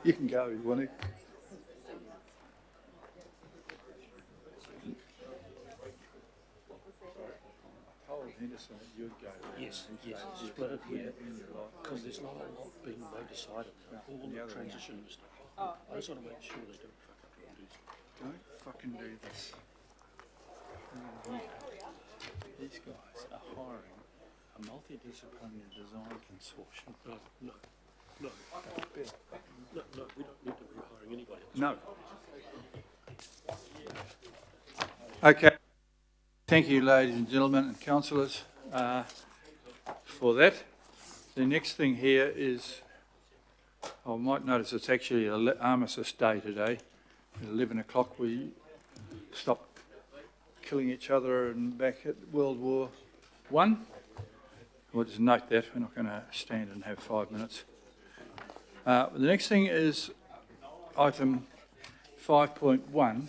You can go if you want to. Henderson that you'd go there. Yes, split it here, because there's not a lot being decided. All the transition and stuff. I just want to make sure they don't fuck up and do stuff. Don't fucking do this. These guys are hiring a multidisciplinary design consortium. No, we don't need to be hiring anybody. No. Okay. Thank you, ladies and gentlemen and councillors, for that. The next thing here is, I might notice it's actually an armistice day today. At 11 o'clock we stop killing each other and back at World War I. We'll just note that, we're not going to stand and have 5 minutes. The next thing is item 5.1,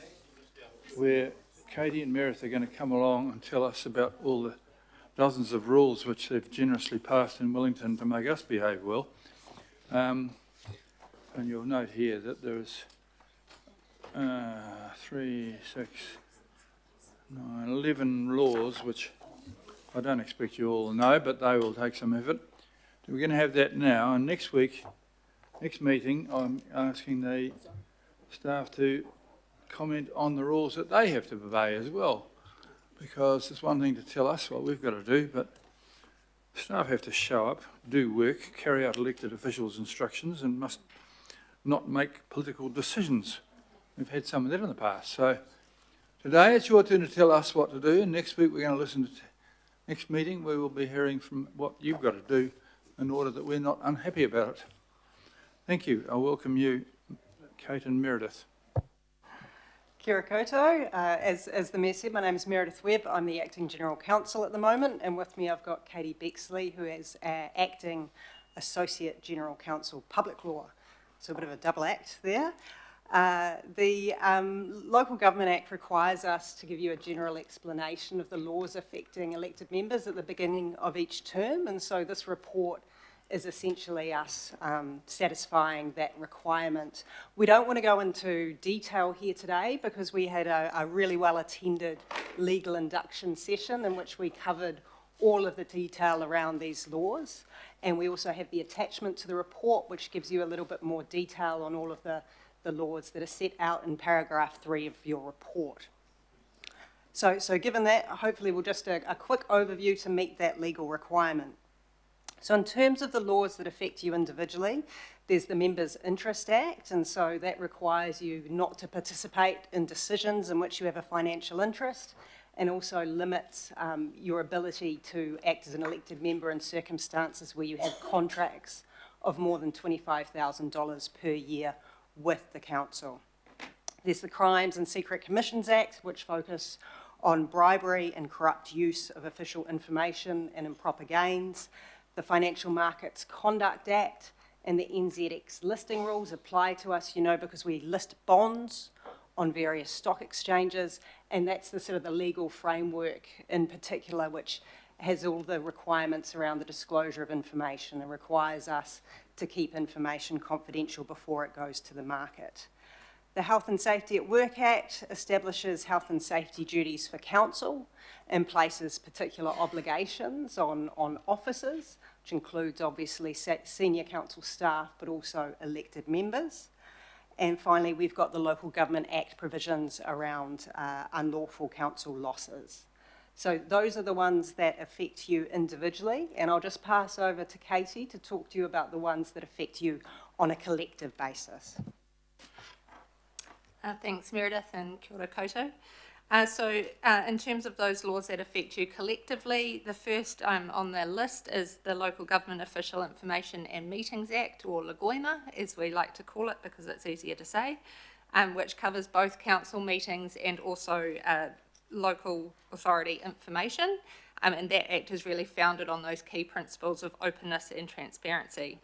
where Katie and Meredith are going to come along and tell us about all the dozens of rules which they've generously passed in Wellington to make us behave well. And you'll note here that there is 3, 6, 9, 11 laws which I don't expect you all to know, but they will take some effort. We're going to have that now, and next meeting, I'm asking the staff to comment on the rules that they have to obey as well, because it's one thing to tell us what we've got to do, but staff have to show up, do work, carry out elected officials' instructions, and must not make political decisions. We've had some of that in the past. So today it's your turn to tell us what to do, and next week we're going to listen to next meeting we will be hearing from what you've got to do in order that we're not unhappy about it. Thank you. I welcome you, Kate and Meredith. Kia ora koutou. As the Mayor said, my name is Meredith Webb. I'm the Acting General Counsel at the moment, and with me I've got Katie Bexley, who is Acting Associate General Counsel Public Law. So a bit of a double act there. The Local Government Act requires us to give you a general explanation of the laws affecting elected members at the beginning of each term, and so this report is essentially us satisfying that requirement. We don't want to go into detail here today because we had a really well attended legal induction session in which we covered all of the detail around these laws, and we also have the attachment to the report which gives you a little bit more detail on all of the laws that are set out in paragraph 3 of your report. So given that, hopefully we'll just a quick overview to meet that legal requirement. So in terms of the laws that affect you individually, there's the Members' Interest Act, and so that requires you not to participate in decisions in which you have a financial interest, and also limits your ability to act as an elected member in circumstances where you have contracts of more than $25,000 per year with the council. There's the Crimes and Secret Commissions Act, which focus on bribery and corrupt use of official information and improper gains. The Financial Markets Conduct Act and the NZX listing rules apply to us, you know, because we list bonds on various stock exchanges, and that's the sort of the legal framework in particular which has all the requirements around the disclosure of information and requires us to keep information confidential before it goes to the market. The Health and Safety at Work Act establishes health and safety duties for council and places particular obligations on officers, which includes obviously senior council staff but also elected members. And finally, we've got the Local Government Act provisions around unlawful council losses. So those are the ones that affect you individually, and I'll just pass over to Katie to talk to you about the ones that affect you on a collective basis. Thanks, Meredith, and kia ora koutou. In terms of those laws that affect you collectively, the first on the list is the Local Government Official Information and Meetings Act, or LGOIMA, as we like to call it because it's easier to say, which covers both council meetings and also local authority information. And that act is really founded on those key principles of openness and transparency.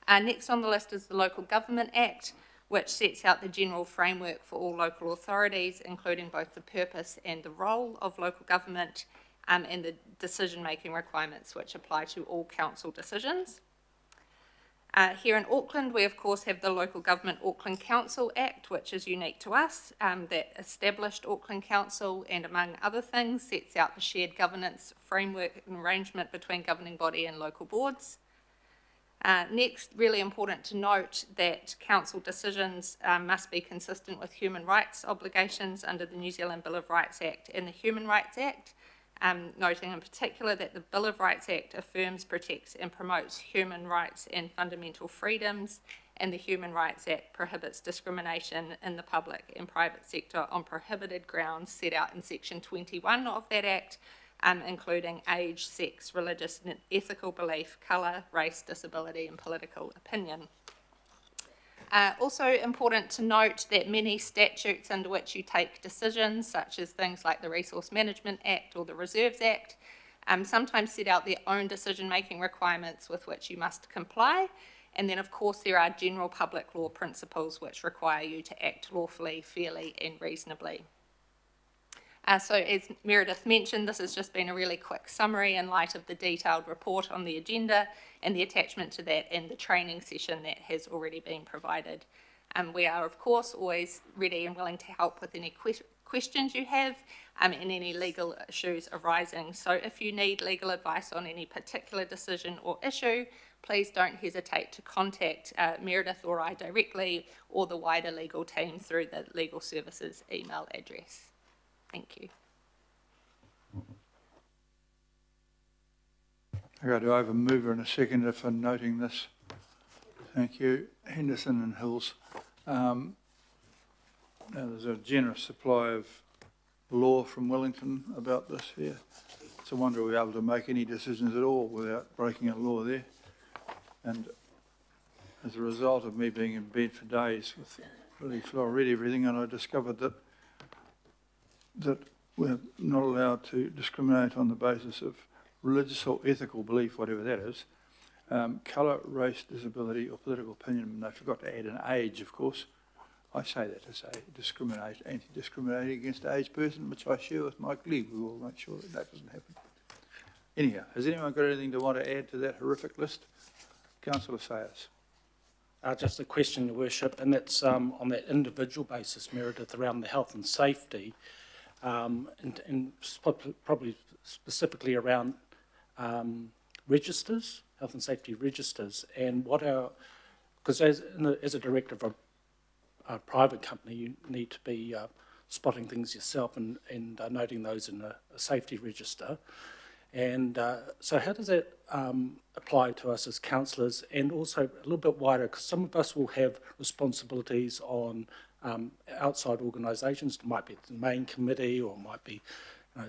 Next on the list is the Local Government Act, which sets out the general framework for all local authorities, including both the purpose and the role of local government, and the decision-making requirements which apply to all council decisions. Here in Auckland, we of course have the Local Government Auckland Council Act, which is unique to us, that established Auckland Council and, among other things, sets out the shared governance framework and arrangement between governing body and local boards. Next, really important to note that council decisions must be consistent with human rights obligations under the New Zealand Bill of Rights Act and the Human Rights Act, noting in particular that the Bill of Rights Act affirms, protects and promotes human rights and fundamental freedoms, and the Human Rights Act prohibits discrimination in the public and private sector on prohibited grounds set out in section 21 of that Act, including age, sex, religious and ethical belief, colour, race, disability and political opinion. Also important to note that many statutes under which you take decisions, such as things like the Resource Management Act or the Reserves Act, sometimes set out their own decision-making requirements with which you must comply. And then, of course, there are general public law principles which require you to act lawfully, fairly and reasonably. So as Meredith mentioned, this has just been a really quick summary in light of the detailed report on the agenda and the attachment to that and the training session that has already been provided. We are, of course, always ready and willing to help with any questions you have and any legal issues arising. So if you need legal advice on any particular decision or issue, please don't hesitate to contact Meredith or I directly or the wider legal team through the Legal Services email address. Thank you. Okay, do I have a mover and a seconder for noting this? Thank you. Henderson and Hills. Now there's a generous supply of law from Wellington about this here. It's a wonder we're able to make any decisions at all without breaking a law there. And as a result of me being in bed for days with really I read everything and I discovered that we're not allowed to discriminate on the basis of religious or ethical belief, whatever that is, colour, race, disability or political opinion. And they forgot to add an age, of course. I say that to say anti-discriminating against an aged person, which I share with Mike Lee. We will make sure that that doesn't happen. Anyhow, has anyone got anything to want to add to that horrific list? Councillor Sayers. Just a question, Your Worship, and that's on that individual basis, Meredith, around the health and safety, and probably specifically around registers, health and safety registers, and what our, because as a director of a private company, you need to be spotting things yourself and noting those in a safety register. And so how does that apply to us as councillors, and also a little bit wider, because some of us will have responsibilities on outside organisations. It might be the main committee or it might be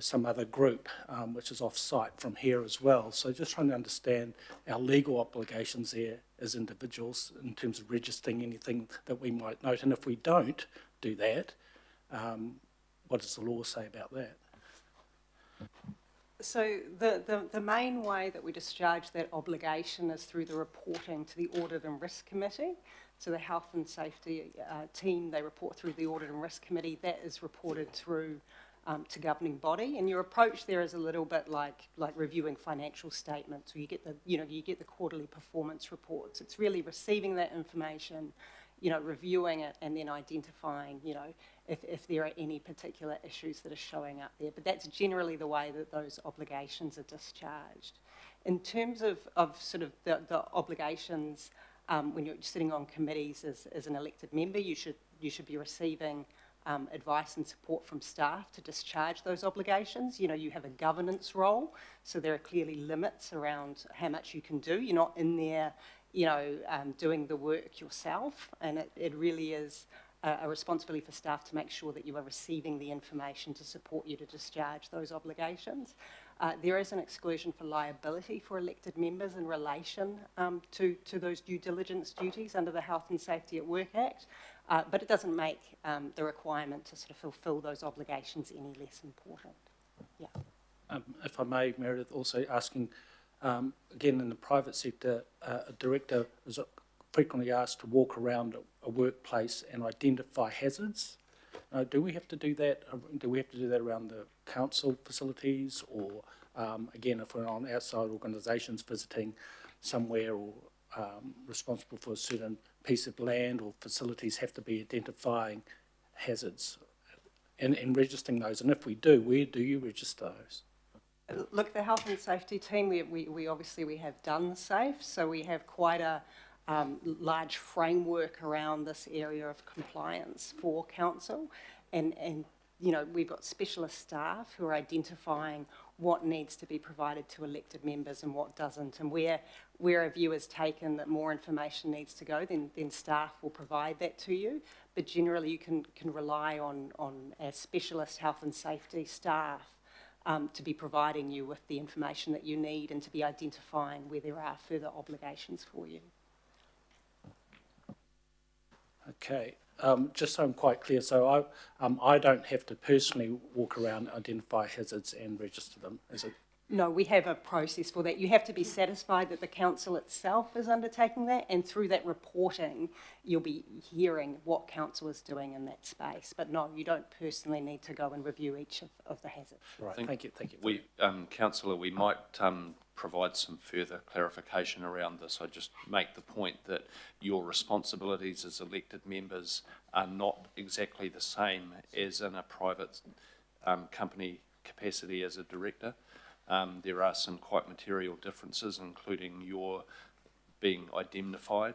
some other group which is off-site from here as well. So just trying to understand our legal obligations there as individuals in terms of registering anything that we might note. And if we don't do that, what does the law say about that? So the main way that we discharge that obligation is through the reporting to the Audit and Risk Committee. So the Health and Safety team, they report through the Audit and Risk Committee. That is reported through to governing body. And your approach there is a little bit like reviewing financial statements, where you get the quarterly performance reports. It's really receiving that information, reviewing it, and then identifying, if there are any particular issues that are showing up there. But that's generally the way that those obligations are discharged. In terms of sort of the obligations, when you're sitting on committees as an elected member, you should be receiving advice and support from staff to discharge those obligations. You have a governance role, so there are clearly limits around how much you can do. You're not in there, doing the work yourself, and it really is a responsibility for staff to make sure that you are receiving the information to support you to discharge those obligations. There is an exclusion for liability for elected members in relation to those due diligence duties under the Health and Safety at Work Act, but it doesn't make the requirement to sort of fulfil those obligations any less important. Yeah. If I may, Meredith, also asking, again, in the private sector, a director is frequently asked to walk around a workplace and identify hazards. Do we have to do that? Do we have to do that around the council facilities, or again, if we're on outside organisations visiting somewhere, or responsible for a certain piece of land or facilities have to be identifying hazards and registering those? And if we do, where do you register those? Look, the health and safety team, we obviously we have done SAFE, so we have quite a large framework around this area of compliance for council, and you know, we've got specialist staff who are identifying what needs to be provided to elected members and what doesn't, and where a view is taken that more information needs to go, then staff will provide that to you. But generally, you can rely on our specialist health and safety staff to be providing you with the information that you need and to be identifying where there are further obligations for you. Okay, just so I'm quite clear, so I don't have to personally walk around, identify hazards and register them, is it? No, we have a process for that. You have to be satisfied that the council itself is undertaking that, and through that reporting, you'll be hearing what council is doing in that space. But no, you don't personally need to go and review each of the hazards. Right, thank you. We, Councillor, we might provide some further clarification around this. I just make the point that your responsibilities as elected members are not exactly the same as in a private company capacity as a director. There are some quite material differences, including your being indemnified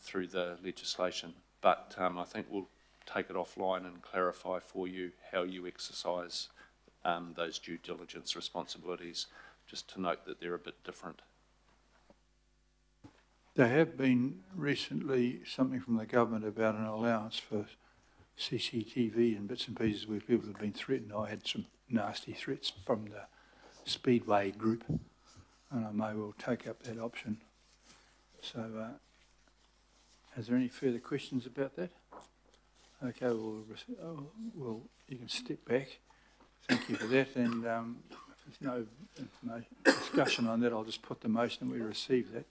through the legislation. But I think we'll take it offline and clarify for you how you exercise those due diligence responsibilities, just to note that they're a bit different. There have been recently something from the government about an allowance for CCTV and bits and pieces where people have been threatened. I had some nasty threats from the Speedway group, and I may well take up that option. So, is there any further questions about that? Okay, well, you can step back. Thank you for that. And if there's no discussion on that, I'll just put the motion that we receive that.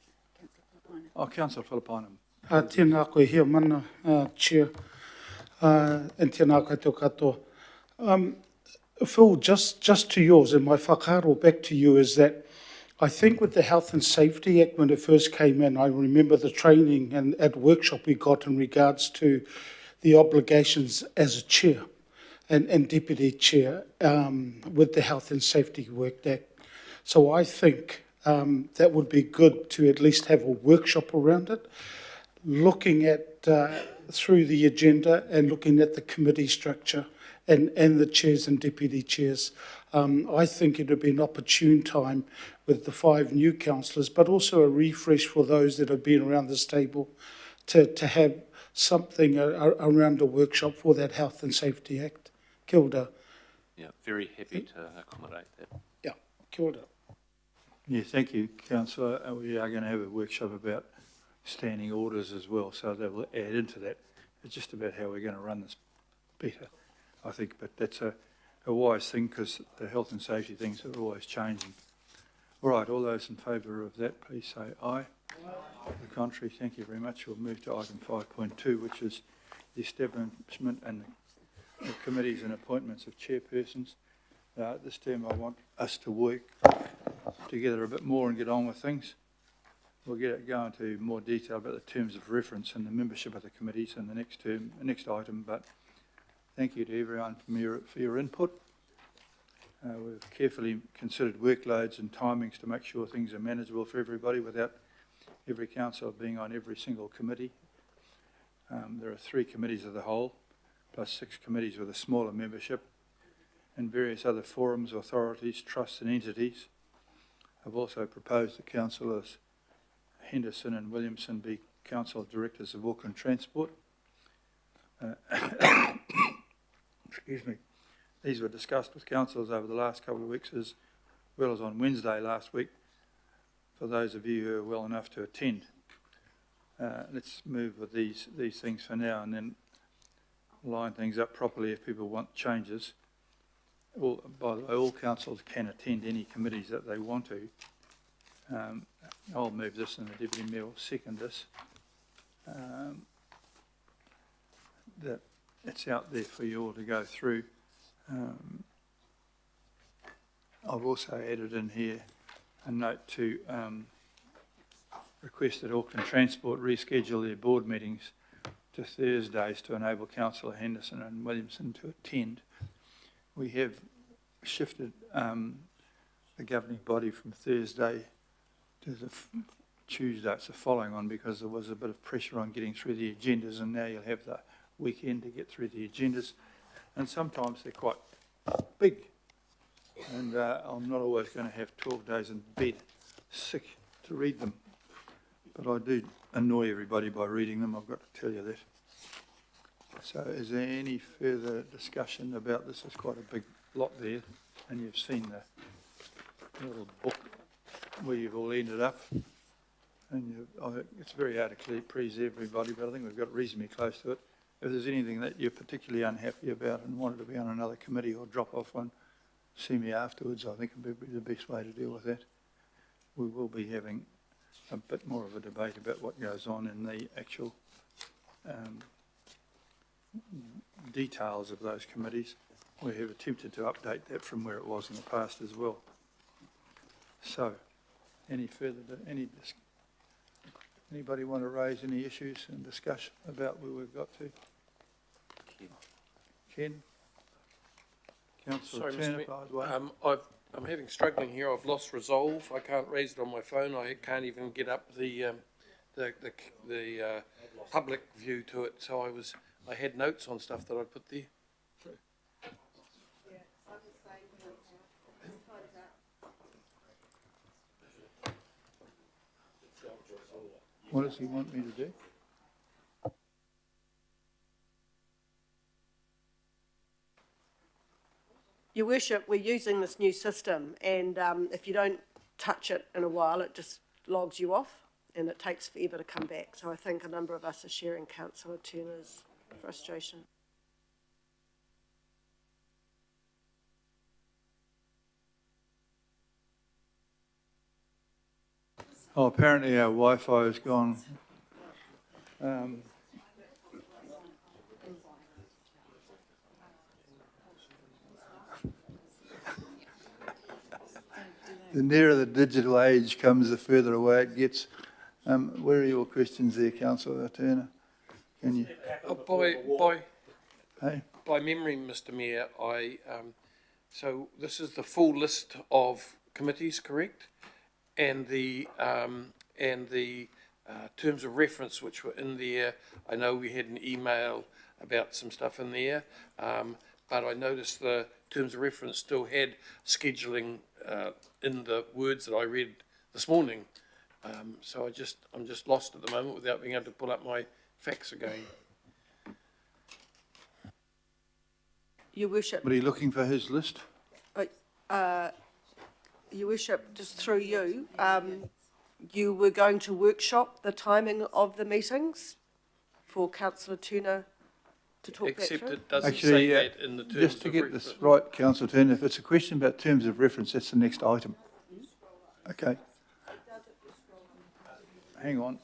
Oh, Councillor Philippinum. Tēnā koe hea mana, Chair, and tēnā koutou katoa. Phil, just to yours, and my whakaaro back to you is that I think with the Health and Safety Act, when it first came in, I remember the training and at workshop we got in regards to the obligations as a chair and deputy chair with the Health and Safety Work Act. So I think that would be good to at least have a workshop around it, looking at through the agenda and looking at the committee structure and the chairs and deputy chairs. I think it would be an opportune time with the 5 new councillors, but also a refresh for those that have been around this table to have something around a workshop for that Health and Safety Act. Kia ora. Yeah, very happy to accommodate that. Yeah, kia ora. Yeah, thank you, Councillor. We are going to have a workshop about standing orders as well, so that will add into that. It's just about how we're going to run this better, I think, but that's a wise thing because the health and safety things are always changing. All right, all those in favour of that, please say aye. The contrary, thank you very much. We'll move to item 5.2, which is the establishment and the committees and appointments of chairpersons. This term I want us to work together a bit more and get on with things. We'll go into more detail about the terms of reference and the membership of the committees in the next item, but thank you to everyone for your input. We've carefully considered workloads and timings to make sure things are manageable for everybody without every councillor being on every single committee. There are 3 committees of the whole, plus 6 committees with a smaller membership, and various other forums, authorities, trusts and entities. I've also proposed that Councillors Henderson and Williamson be Council Directors of Auckland Transport. Excuse me. These were discussed with councillors over the last couple of weeks as well as on Wednesday last week, for those of you who are well enough to attend. Let's move with these things for now and then line things up properly if people want changes. By the way, all councillors can attend any committees that they want to. I'll move this and the Deputy Mayor will second this. That it's out there for you all to go through. I've also added in here a note to request that Auckland Transport reschedule their board meetings to Thursdays to enable Councillor Henderson and Williamson to attend. We have shifted the governing body from Thursday to the Tuesday. It's the following one because there was a bit of pressure on getting through the agendas, and now you'll have the weekend to get through the agendas. And sometimes they're quite big, and I'm not always going to have 12 days in bed sick to read them. But I do annoy everybody by reading them, I've got to tell you that. So is there any further discussion about this? There's quite a big lot there, and you've seen the little book where you've all ended up. And it's very hard to please everybody, but I think we've got reasonably close to it. If there's anything that you're particularly unhappy about and wanted to be on another committee or drop off one, see me afterwards. I think it would be the best way to deal with that. We will be having a bit more of a debate about what goes on in the actual details of those committees. We have attempted to update that from where it was in the past as well. So, anybody want to raise any issues and discussion about where we've got to? Ken? Councillor Sorry, Turner, Mr. by the way. I'm having struggling here. I've lost Resolve. I can't raise it on my phone. I can't even get up the public view to it. So I had notes on stuff that I put there. What does he want me to do? Your Worship, we're using this new system, and if you don't touch it in a while, it just logs you off, and it takes forever to come back. So I think a number of us are sharing Councillor Turner's frustration. Oh, apparently our Wi-Fi has gone. The nearer the digital age comes, the further away it gets. Where are your questions there, Councillor Turner? Can you? By memory, Mr. Mayor, so this is the full list of committees, correct? And the terms of reference which were in there. I know we had an email about some stuff in there, but I noticed the terms of reference still had scheduling in the words that I read this morning. So I'm just lost at the moment without being able to pull up my facts again. Your Worship. What are you looking for his list? Your Worship, just through you, you were going to workshop the timing of the meetings for Councillor Turner to talk that through? Except it doesn't Actually, say that in the terms just to get this right, Councillor Turner, if it's a question about terms of reference, that's the next item. Okay. Hang on.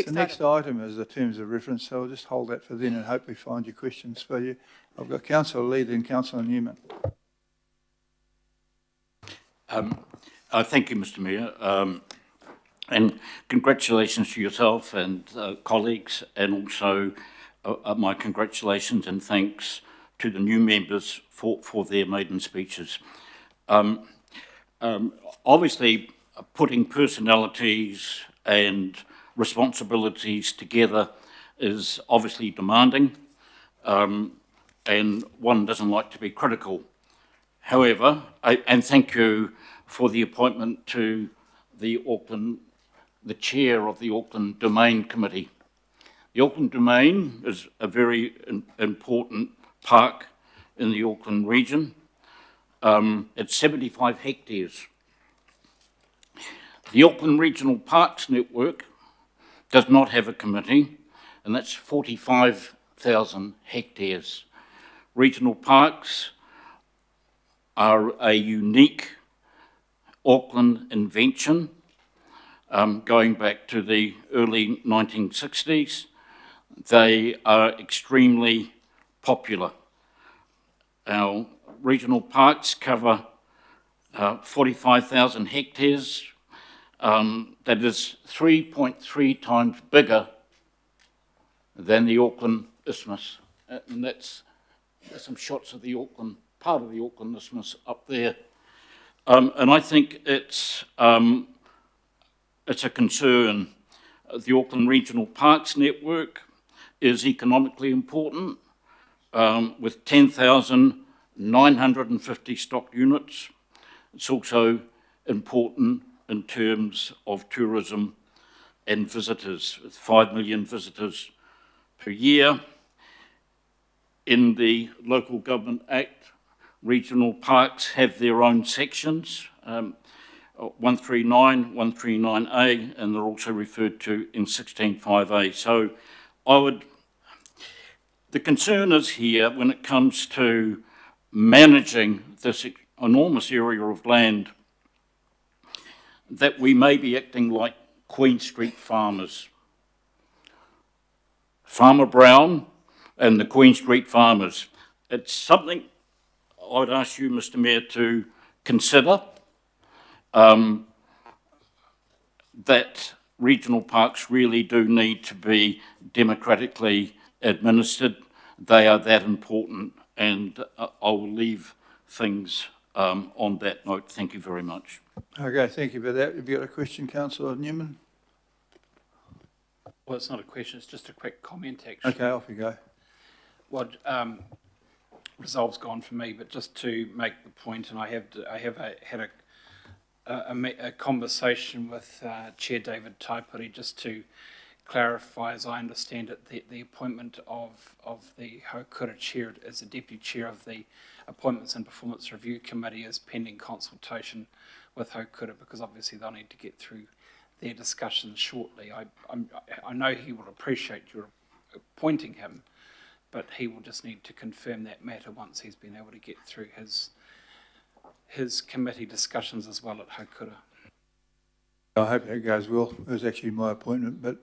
The next item is the terms of reference, so I'll just hold that for then and hopefully find your questions for you. I've got Councillor Lee and Councillor Newman. Thank you, Mr. Mayor, and congratulations to yourself and colleagues, and also my congratulations and thanks to the new members for their maiden speeches. Obviously, putting personalities and responsibilities together is obviously demanding, and one doesn't like to be critical. However, and thank you for the appointment to the chair of the Auckland Domain Committee. The Auckland Domain is a very important park in the Auckland region. It's 75 hectares. The Auckland Regional Parks Network does not have a committee, and that's 45,000 hectares. Regional parks are a unique Auckland invention going back to the early 1960s. They are extremely popular. Our regional parks cover 45,000 hectares. That is 3.3 times bigger than the Auckland Isthmus. And there's some shots of the Auckland, part of the Auckland Isthmus up there. And I think it's a concern. The Auckland Regional Parks Network is economically important, with 10,950 stock units. It's also important in terms of tourism and visitors, with 5 million visitors per year. In the Local Government Act, regional parks have their own sections, 139, 139A, and they're also referred to in 16.5A. So the concern is here when it comes to managing this enormous area of land, that we may be acting like Queen Street farmers. Farmer Brown and the Queen Street farmers. It's something I'd ask you, Mr. Mayor, to consider, that regional parks really do need to be democratically administered. They are that important, and I will leave things on that note. Thank you very much. Okay, thank you for that. Have you got a question, Councillor Newman? Well, it's not a question, it's just a quick comment, actually. Okay, off you go. What resolve's gone for me, but just to make the point, and I have had a conversation with Chair David Taipuri just to clarify, as I understand it, the appointment of the Haukura Chair as the Deputy Chair of the Appointments and Performance Review Committee is pending consultation with Haukura, because obviously they'll need to get through their discussions shortly. I know he will appreciate your appointing him, but he will just need to confirm that matter once he's been able to get through his committee discussions as well at Haukura. I hope that goes well. It was actually my appointment, but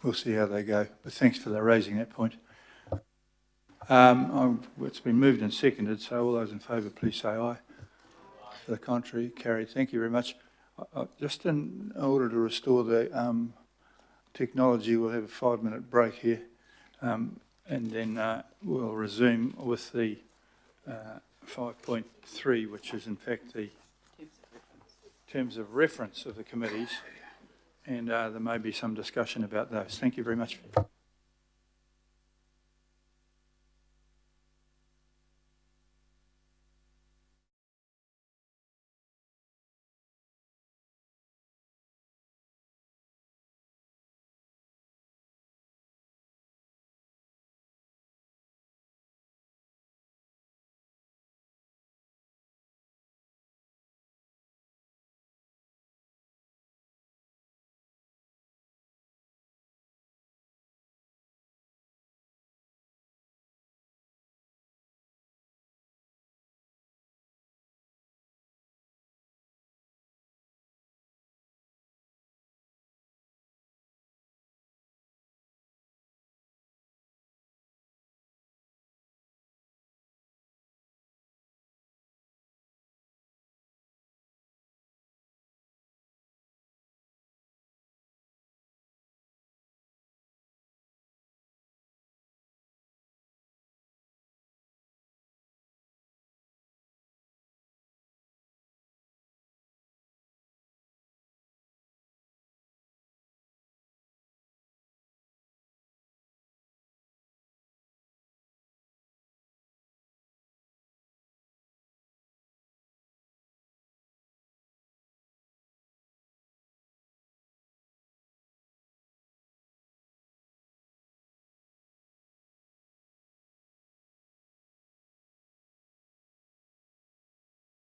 we'll see how they go. But thanks for raising that point. It's been moved and seconded, so all those in favour, please say aye. To the contrary, carried. Thank you very much. Just in order to restore the technology, we'll have a 5-minute break here, and then we'll resume with the 5.3, which is in fact the terms of reference of the committees, and there may be some discussion about those. Thank you very much.